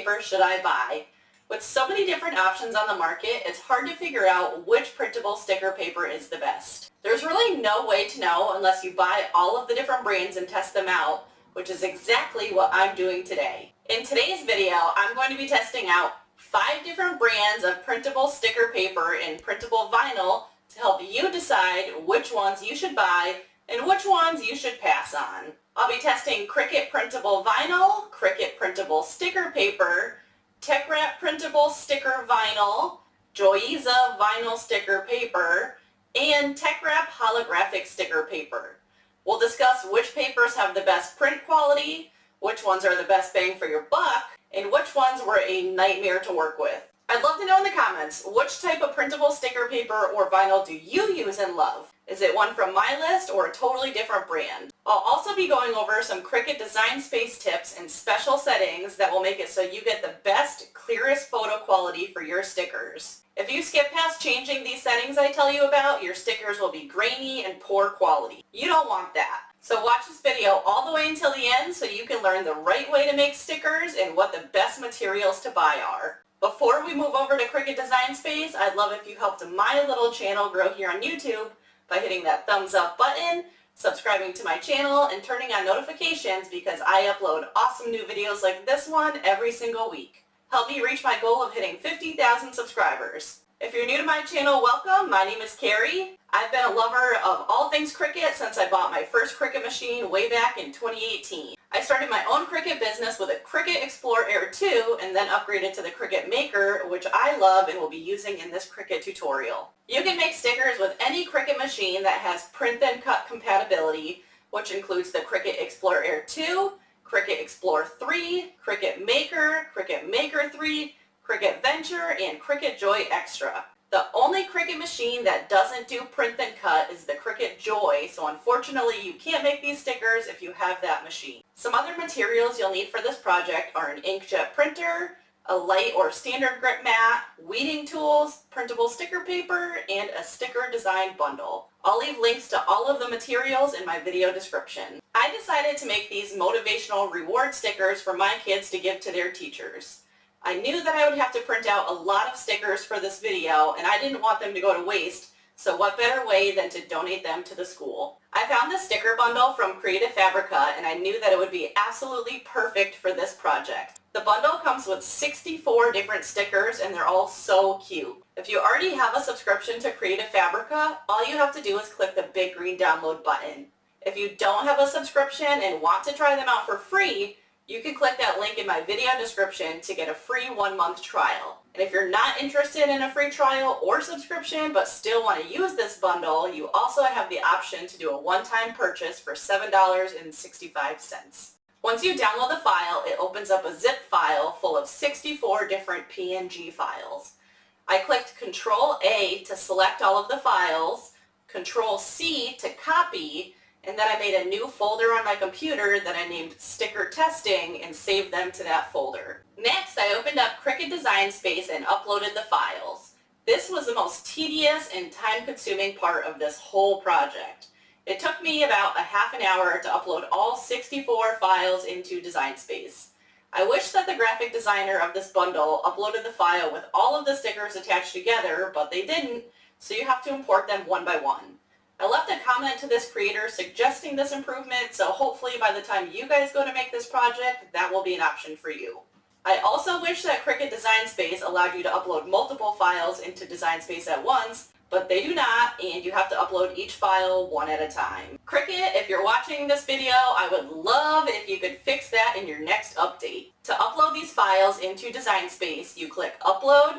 paper should I buy? With so many different options on the market, it's hard to figure out which printable sticker paper is the best. There's really no way to know unless you buy all of the different brands and test them out, which is exactly what I'm doing today. In today's video, I'm going to be testing out 5 different brands of printable sticker paper and printable vinyl to help you decide which ones you should buy and which ones you should pass on. I'll be testing Cricut Printable Vinyl, Cricut Printable Sticker Paper, Teckwrap Printable Sticker Vinyl, JOYEZA Vinyl Sticker Paper, and Teckwrap Holographic Sticker Paper. We'll discuss which papers have the best print quality, which ones are the best bang for your buck, and which ones were a nightmare to work with. I'd love to know in the comments, which type of printable sticker paper or vinyl do you use and love? Is it one from my list or a totally different brand? I'll also be going over some Cricut Design Space tips and special settings that will make it so you get the best, clearest photo quality for your stickers. If you skip past changing these settings I tell you about, your stickers will be grainy and poor quality. You don't want that. So watch this video all the way until the end so you can learn the right way to make stickers and what the best materials to buy are. Before we move over to Cricut Design Space, I'd love if you helped my little channel grow here on YouTube by hitting that thumbs up button, subscribing to my channel, and turning on notifications because I upload awesome new videos like this one every single week. Help me reach my goal of hitting 50,000 subscribers. If you're new to my channel, welcome. My name is Carrie. I've been a lover of all things Cricut since I bought my first Cricut machine way back in 2018. I started my own Cricut business with a Cricut Explore Air 2 and then upgraded to the Cricut Maker, which I love and will be using in this Cricut tutorial. You can make stickers with any Cricut machine that has Print Then Cut compatibility, which includes the Cricut Explore Air 2, Cricut Explore 3, Cricut Maker, Cricut Maker 3, Cricut Venture, and Cricut Joy Extra. The only Cricut machine that doesn't do Print Then Cut is the Cricut Joy, so unfortunately you can't make these stickers if you have that machine. Some other materials you'll need for this project are an inkjet printer, a light or standard grip mat, weeding tools, printable sticker paper, and a sticker design bundle. I'll leave links to all of the materials in my video description. I decided to make these motivational reward stickers for my kids to give to their teachers. I knew that I would have to print out a lot of stickers for this video, and I didn't want them to go to waste, so what better way than to donate them to the school. I found this sticker bundle from Creative Fabrica, and I knew that it would be absolutely perfect for this project. The bundle comes with 64 different stickers, and they're all so cute. If you already have a subscription to Creative Fabrica, all you have to do is click the big green download button. If you don't have a subscription and want to try them out for free, you can click that link in my video description to get a free 1-month trial. And if you're not interested in a free trial or subscription but still want to use this bundle, you also have the option to do a one-time purchase for $7.65. Once you download the file, it opens up a zip file full of 64 different PNG files. I clicked Control-A to select all of the files, Control-C to copy, and then I made a new folder on my computer that I named Sticker Testing and saved them to that folder. Next, I opened up Cricut Design Space and uploaded the files. This was the most tedious and time-consuming part of this whole project. It took me about a half an hour to upload all 64 files into Design Space. I wish that the graphic designer of this bundle uploaded the file with all of the stickers attached together, but they didn't, so you have to import them one by one. I left a comment to this creator suggesting this improvement, so hopefully by the time you guys go to make this project, that will be an option for you. I also wish that Cricut Design Space allowed you to upload multiple files into Design Space at once, but they do not, and you have to upload each file one at a time. Cricut, if you're watching this video, I would love if you could fix that in your next update. To upload these files into Design Space, you click Upload,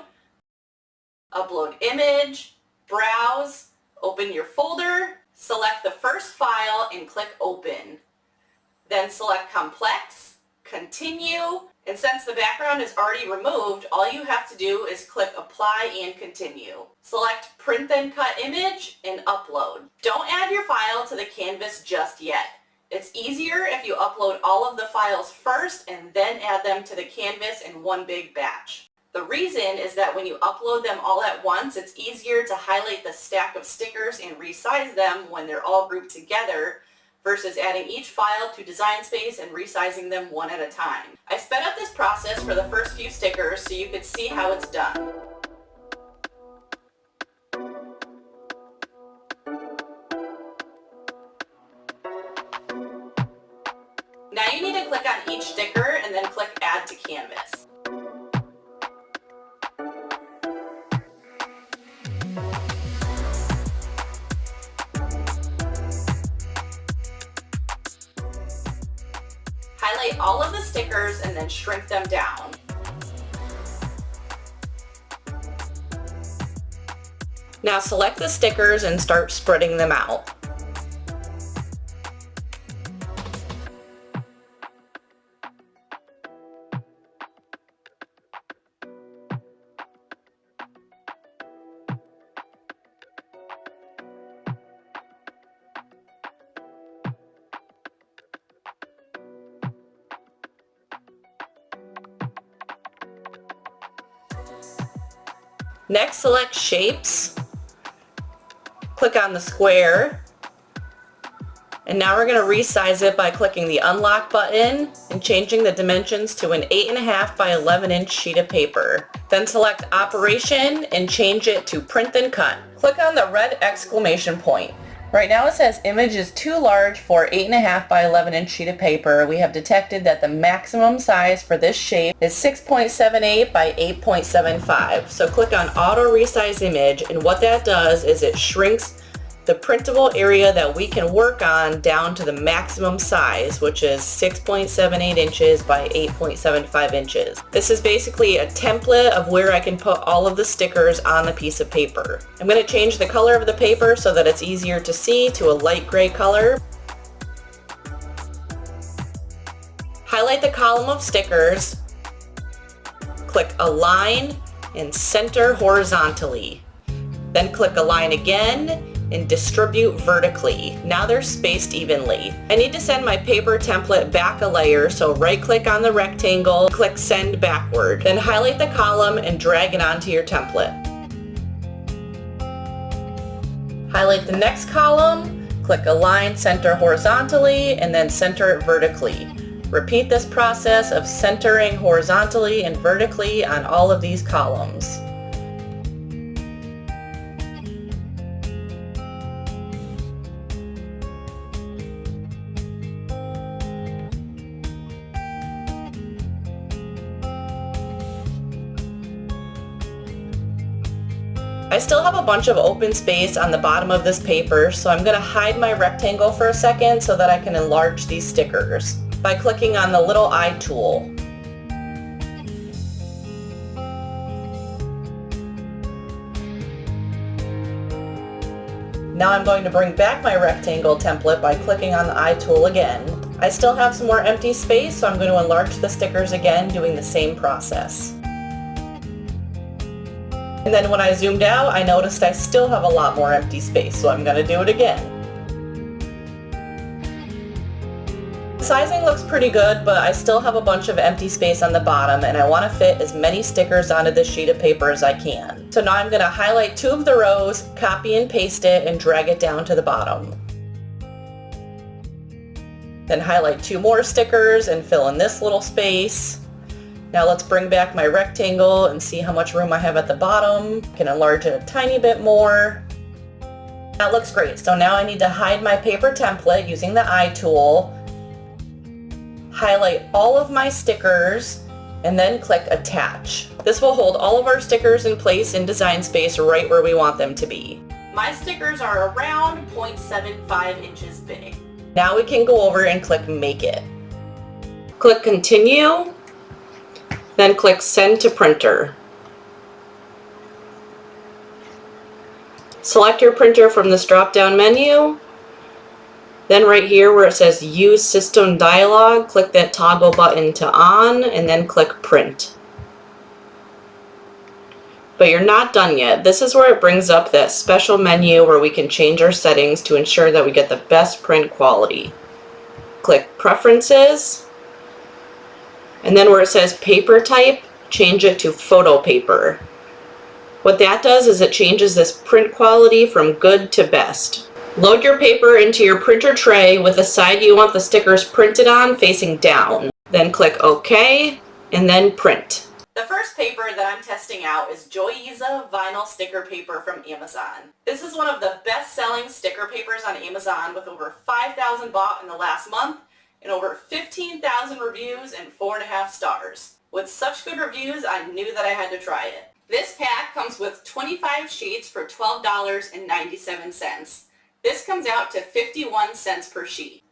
Upload Image, Browse, open your folder, select the first file and click Open. Then select Complex, Continue, and since the background is already removed, all you have to do is click Apply and Continue. Select Print Then Cut Image and Upload. Don't add your file to the canvas just yet. It's easier if you upload all of the files first and then add them to the canvas in one big batch. The reason is that when you upload them all at once, it's easier to highlight the stack of stickers and resize them when they're all grouped together versus adding each file to Design Space and resizing them one at a time. I sped up this project process for the first few stickers so you could see how it's done. Now you need to click on each sticker and then click Add to Canvas. Highlight all of the stickers and then shrink them down. Now select the stickers and start spreading them out. Next, select Shapes, click on the square, and now we're going to resize it by clicking the Unlock button and changing the dimensions to an 8.5 by 11 inch sheet of paper. Then select Operation and change it to Print Then Cut. Click on the red exclamation point. Right now it says image is too large for 8.5 by 11 inch sheet of paper. We have detected that the maximum size for this shape is 6.78 by 8.75. So click on Auto Resize Image, and what that does is it shrinks the printable area that we can work on down to the maximum size, which is 6.78 inches by 8.75 inches. This is basically a template of where I can put all of the stickers on the piece of paper. I'm going to change the color of the paper so that it's easier to see to a light gray color. Highlight the column of stickers, click Align and Center horizontally. Then click Align again and distribute vertically. Now they're spaced evenly. I need to send my paper template back a layer, so right click on the rectangle, click Send Backward. Then highlight the column and drag it onto your template. Highlight the next column, click Align Center horizontally, and then center it vertically. Repeat this process of centering horizontally and vertically on all of these columns. I still have a bunch of open space on the bottom of this paper, so I'm going to hide my rectangle for a second so that I can enlarge these stickers by clicking on the little eye tool. Now I'm going to bring back my rectangle template by clicking on the eye tool again. I still have some more empty space, so I'm going to enlarge the stickers again, doing the same process. And then when I zoomed out, I noticed I still have a lot more empty space, so I'm going to do it again. The sizing looks pretty good, but I still have a bunch of empty space on the bottom, and I want to fit as many stickers onto this sheet of paper as I can. So now I'm going to highlight 2 of the rows, copy and paste it, and drag it down to the bottom. Then highlight 2 more stickers and fill in this little space. Now let's bring back my rectangle and see how much room I have at the bottom. I can enlarge it a tiny bit more. That looks great. So now I need to hide my paper template using the eye tool, highlight all of my stickers, and then click Attach. This will hold all of our stickers in place in Design Space right where we want them to be. My stickers are around 0.75 inches big. Now we can go over and click Make It. Click Continue. Then click Send to Printer. Select your printer from this drop-down menu. Then right here where it says Use System Dialog, click that toggle button to On, and then click Print. But you're not done yet. This is where it brings up that special menu where we can change our settings to ensure that we get the best print quality. Click Preferences. And then where it says paper type, change it to photo paper. What that does is it changes this print quality from good to best. Load your paper into your printer tray with the side you want the stickers printed on facing down. Then click OK, and then print. The first paper that I'm testing out is JOYEZA vinyl sticker paper from Amazon. This is one of the best-selling sticker papers on Amazon with over 5,000 bought in the last month and over 15,000 reviews and 4.5 stars. With such good reviews, I knew that I had to try it. This pack comes with 25 sheets for $12.97. This comes out to 51 cents per sheet.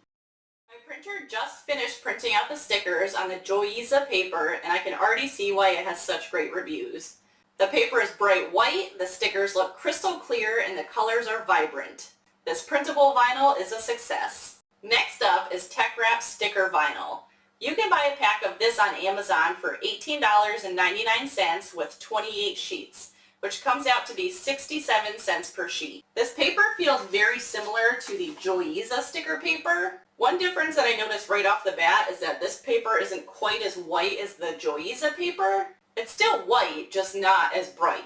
My printer just finished printing out the stickers on the JOYEZA paper, and I can already see why it has such great reviews. The paper is bright white, the stickers look crystal clear, and the colors are vibrant. This printable vinyl is a success. Next up is Teckwrap sticker vinyl. You can buy a pack of this on Amazon for $18.99 with 28 sheets, which comes out to be 67 cents per sheet. This paper feels very similar to the JOYEZA sticker paper. One difference that I noticed right off the bat is that this paper isn't quite as white as the JOYEZA paper. It's still white, just not as bright.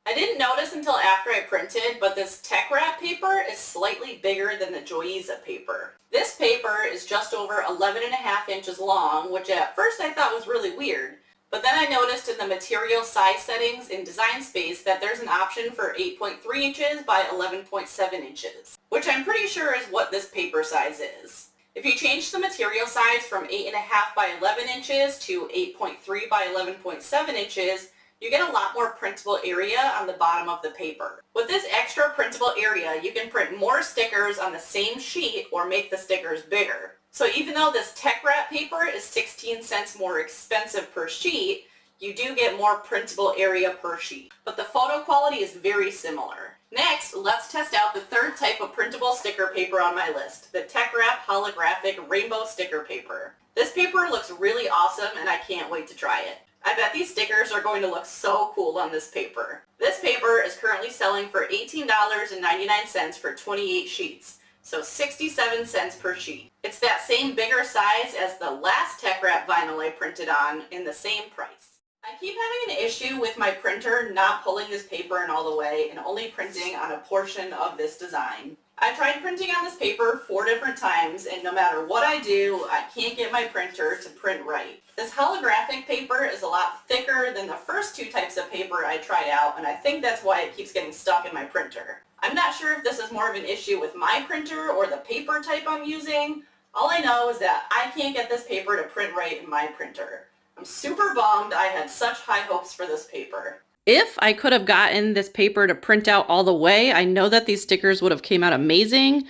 I didn't notice until after I printed, but this Teckwrap paper is slightly bigger than the JOYEZA paper. This paper is just over 11.5 inches long, which at first I thought was really weird. But then I noticed in the material size settings in Design Space that there's an option for 8.3 inches by 11.7 inches, which I'm pretty sure is what this paper size is. If you change the material size from 8.5 by 11 inches to 8.3 by 11.7 inches, you get a lot more printable area on the bottom of the paper. With this extra printable area, you can print more stickers on the same sheet or make the stickers bigger. So even though this Teckwrap paper is 16 cents more expensive per sheet, you do get more printable area per sheet. But the photo quality is very similar. Next, let's test out the third type of printable sticker paper on my list, the Teckwrap Holographic Rainbow Sticker Paper. This paper looks really awesome and I can't wait to try it. I bet these stickers are going to look so cool on this paper. This paper is currently selling for $18.99 for 28 sheets, so 67 cents per sheet. It's that same bigger size as the last Teckwrap vinyl I printed on in the same price. I keep having an issue with my printer not pulling this paper in all the way and only printing on a portion of this design. I tried printing on this paper 4 different times, and no matter what I do, I can't get my printer to print right. This holographic paper is a lot thicker than the first 2 types of paper I tried out, and I think that's why it keeps getting stuck in my printer. I'm not sure if this is more of an issue with my printer or the paper type I'm using. All I know is that I can't get this paper to print right in my printer. I'm super bummed. I had such high hopes for this paper. If I could have gotten this paper to print out all the way, I know that these stickers would have came out amazing,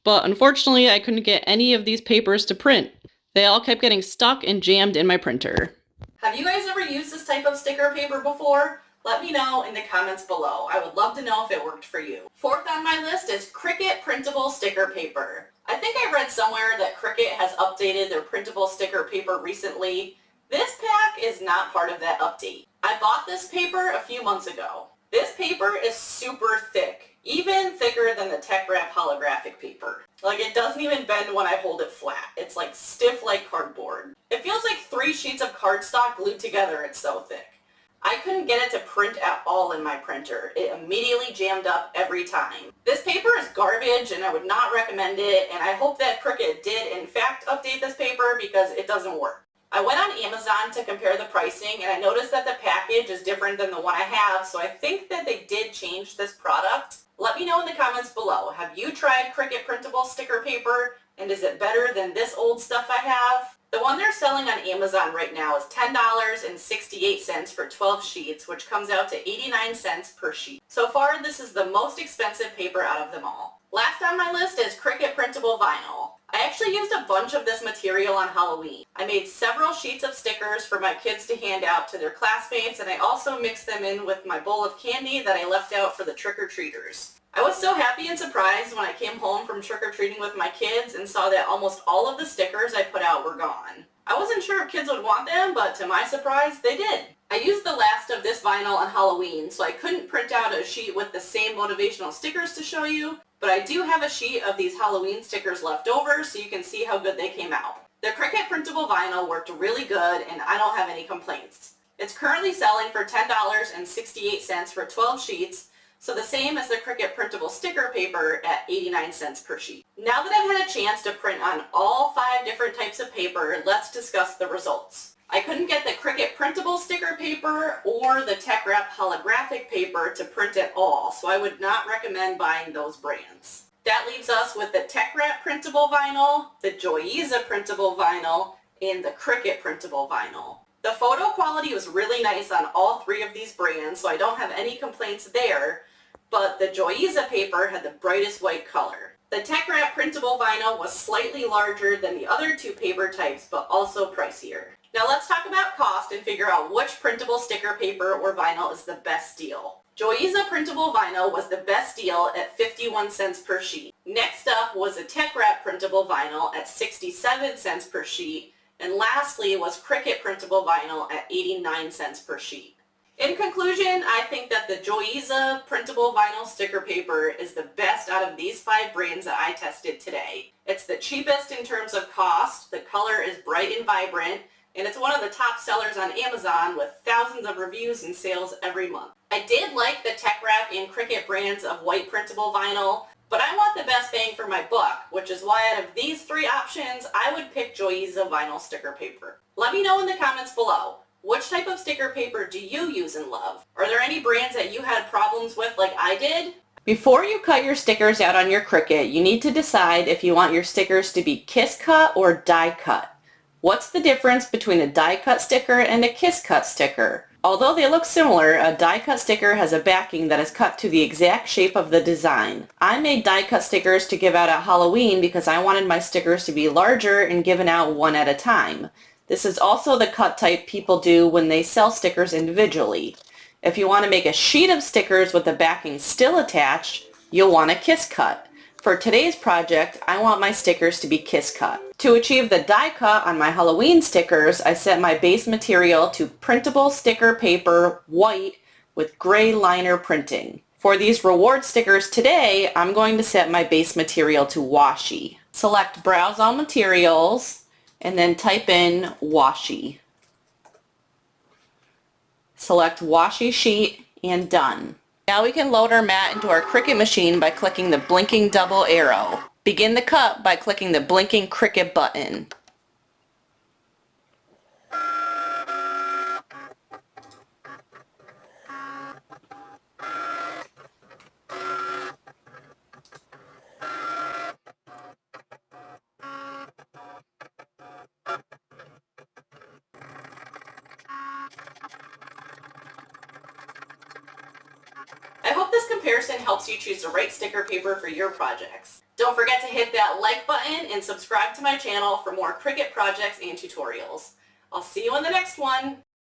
but unfortunately I couldn't get any of these papers to print. They all kept getting stuck and jammed in my printer. Have you guys ever used this type of sticker paper before? Let me know in the comments below. I would love to know if it worked for you. Fourth on my list is Cricut Printable Sticker Paper. I think I read somewhere that Cricut has updated their printable sticker paper recently. This pack is not part of that update. I bought this paper a few months ago. This paper is super thick, even thicker than the Teckwrap holographic paper. Like, it doesn't even bend when I hold it flat. It's like stiff like cardboard. It feels like 3 sheets of cardstock glued together, it's so thick. I couldn't get it to print at all in my printer. It immediately jammed up every time. This paper is garbage and I would not recommend it, and I hope that Cricut did in fact update this paper because it doesn't work. I went on Amazon to compare the pricing and I noticed that the package is different than the one I have, so I think that they did change this product. Let me know in the comments below. Have you tried Cricut Printable Sticker Paper, and is it better than this old stuff I have? The one they're selling on Amazon right now is $10.68 for 12 sheets, which comes out to 89 cents per sheet. So far, this is the most expensive paper out of them all. Last on my list is Cricut Printable Vinyl. I actually used a bunch of this material on Halloween. I made several sheets of stickers for my kids to hand out to their classmates, and I also mixed them in with my bowl of candy that I left out for the trick-or-treaters. I was so happy and surprised when I came home from trick-or-treating with my kids and saw that almost all of the stickers I put out were gone. I wasn't sure if kids would want them, but to my surprise, they did. I used the last of this vinyl on Halloween, so I couldn't print out a sheet with the same motivational stickers to show you, but I do have a sheet of these Halloween stickers left over so you can see how good they came out. The Cricut Printable Vinyl worked really good and I don't have any complaints. It's currently selling for $10.68 for 12 sheets, so the same as the Cricut Printable Sticker Paper at 89 cents per sheet. Now that I've had a chance to print on all 5 different types of paper, let's discuss the results. I couldn't get the Cricut Printable sticker paper or the Teckwrap Holographic paper to print at all, so I would not recommend buying those brands. That leaves us with the Teckwrap printable vinyl, the JOYEZA printable vinyl, and the Cricut printable vinyl. The photo quality was really nice on all three of these brands, so I don't have any complaints there, but the JOYEZA paper had the brightest white color. The Teckwrap printable vinyl was slightly larger than the other two paper types, but also pricier. Now let's talk about cost and figure out which printable sticker paper or vinyl is the best deal. JOYEZA printable vinyl was the best deal at 51 cents per sheet. Next up was a Teckwrap printable vinyl at 67 cents per sheet. And lastly was Cricut printable vinyl at 89 cents per sheet. In conclusion, I think that the JOYEZA printable vinyl sticker paper is the best out of these 5 brands that I tested today. It's the cheapest in terms of cost, the color is bright and vibrant, and it's one of the top sellers on Amazon with thousands of reviews and sales every month. I did like the Teckwrap and Cricut brands of white printable vinyl, but I want the best bang for my buck, which is why out of these 3 options, I would pick JOYEZA vinyl sticker paper. Let me know in the comments below, which type of sticker paper do you use and love? Are there any brands that you had problems with like I did? Before you cut your stickers out on your Cricut, you need to decide if you want your stickers to be kiss cut or die cut. What's the difference between a die cut sticker and a kiss cut sticker? Although they look similar, a die cut sticker has a backing that is cut to the exact shape of the design. I made die cut stickers to give out at Halloween because I wanted my stickers to be larger and given out one at a time. This is also the cut type people do when they sell stickers individually. If you want to make a sheet of stickers with the backing still attached, you'll want a kiss cut. For today's project, I want my stickers to be kiss cut. To achieve the die cut on my Halloween stickers, I set my base material to printable sticker paper white with gray liner printing. For these reward stickers today, I'm going to set my base material to washi. Select Browse All Materials and then type in washi. Select washi sheet and done. Now we can load our mat into our Cricut machine by clicking the blinking double arrow. Begin the cut by clicking the blinking Cricut button. I hope this comparison helps you choose the right sticker paper for your projects. Don't forget to hit that like button and subscribe to my channel for more Cricut projects and tutorials. I'll see you in the next one.